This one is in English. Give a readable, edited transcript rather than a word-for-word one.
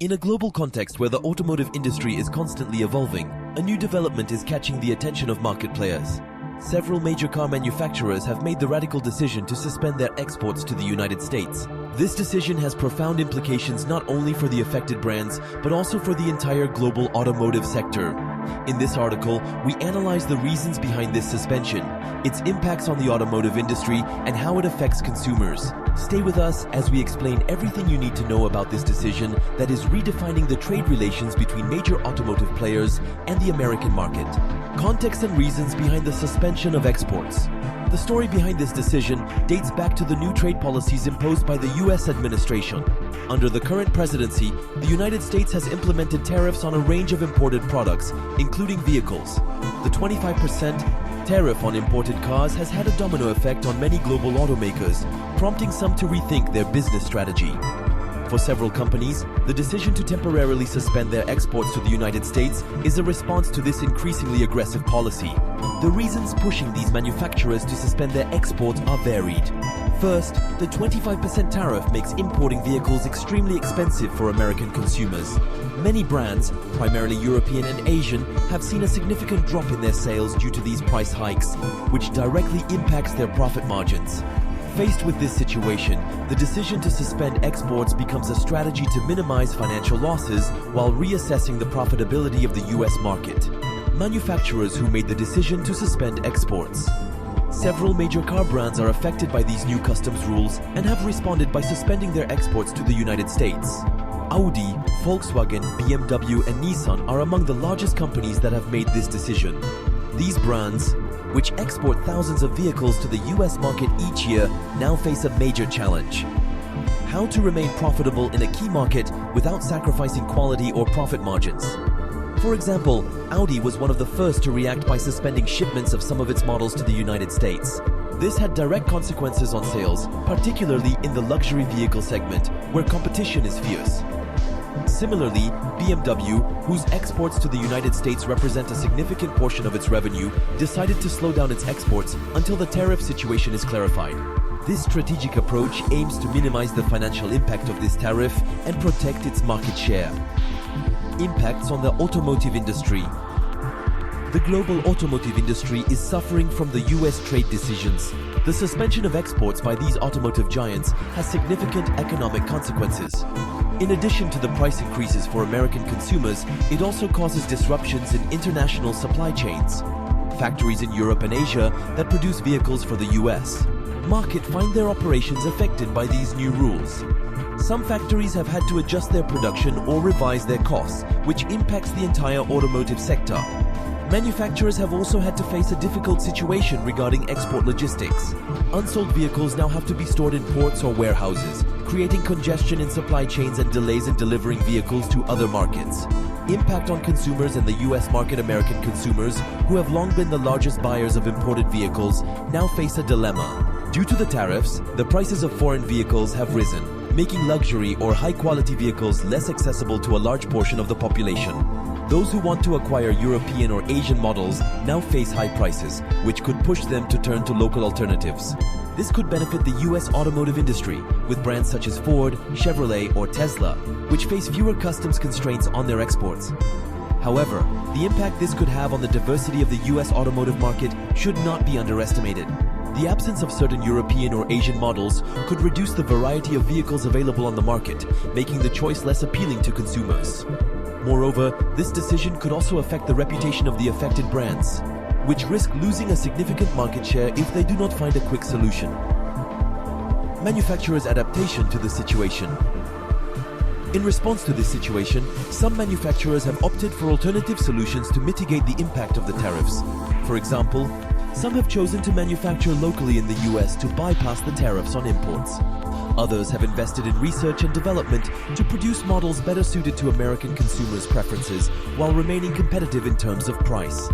In a global context where the automotive industry is constantly evolving, a new development is catching the attention of market players. Several major car manufacturers have made the radical decision to suspend their exports to the United States. This decision has profound implications not only for the affected brands, but also for the entire global automotive sector. In this article, we analyze the reasons behind this suspension, its impacts on the automotive industry, and how it affects consumers. Stay with us as we explain everything you need to know about this decision that is redefining the trade relations between major automotive players and the American market. Context and reasons behind the suspension of exports. The story behind this decision dates back to the new trade policies imposed by the U.S. administration. Under the current presidency, the United States has implemented tariffs on a range of imported products, including vehicles. The 25% tariff on imported cars has had a domino effect on many global automakers, prompting some to rethink their business strategy. For several companies, the decision to temporarily suspend their exports to the United States is a response to this increasingly aggressive policy. The reasons pushing these manufacturers to suspend their exports are varied. First, the 25% tariff makes importing vehicles extremely expensive for American consumers. Many brands, primarily European and Asian, have seen a significant drop in their sales due to these price hikes, which directly impacts their profit margins. Faced with this situation, the decision to suspend exports becomes a strategy to minimize financial losses while reassessing the profitability of the U.S. market. Manufacturers who made the decision to suspend exports. Several major car brands are affected by these new customs rules and have responded by suspending their exports to the United States. Audi, Volkswagen, BMW, and Nissan are among the largest companies that have made this decision. These brands, which export thousands of vehicles to the U.S. market each year, now face a major challenge. How to remain profitable in a key market without sacrificing quality or profit margins. For example, Audi was one of the first to react by suspending shipments of some of its models to the United States. This had direct consequences on sales, particularly in the luxury vehicle segment, where competition is fierce. Similarly, BMW, whose exports to the United States represent a significant portion of its revenue, decided to slow down its exports until the tariff situation is clarified. This strategic approach aims to minimize the financial impact of this tariff and protect its market share. Impacts on the automotive industry. The global automotive industry is suffering from the U.S. trade decisions. The suspension of exports by these automotive giants has significant economic consequences. In addition to the price increases for American consumers, it also causes disruptions in international supply chains. Factories in Europe and Asia that produce vehicles for the U.S. market find their operations affected by these new rules. Some factories have had to adjust their production or revise their costs, which impacts the entire automotive sector. Manufacturers have also had to face a difficult situation regarding export logistics. Unsold vehicles now have to be stored in ports or warehouses, creating congestion in supply chains and delays in delivering vehicles to other markets. Impact on consumers and the U.S. market. American consumers, who have long been the largest buyers of imported vehicles, now face a dilemma. Due to the tariffs, the prices of foreign vehicles have risen, making luxury or high-quality vehicles less accessible to a large portion of the population. Those who want to acquire European or Asian models now face high prices, which could push them to turn to local alternatives. This could benefit the U.S. automotive industry, with brands such as Ford, Chevrolet, or Tesla, which face fewer customs constraints on their exports. However, the impact this could have on the diversity of the U.S. automotive market should not be underestimated. The absence of certain European or Asian models could reduce the variety of vehicles available on the market, making the choice less appealing to consumers. Moreover, this decision could also affect the reputation of the affected brands, which risk losing a significant market share if they do not find a quick solution. Manufacturers' adaptation to the situation. In response to this situation, some manufacturers have opted for alternative solutions to mitigate the impact of the tariffs. For example, some have chosen to manufacture locally in the U.S. to bypass the tariffs on imports. Others have invested in research and development to produce models better suited to American consumers' preferences while remaining competitive in terms of price.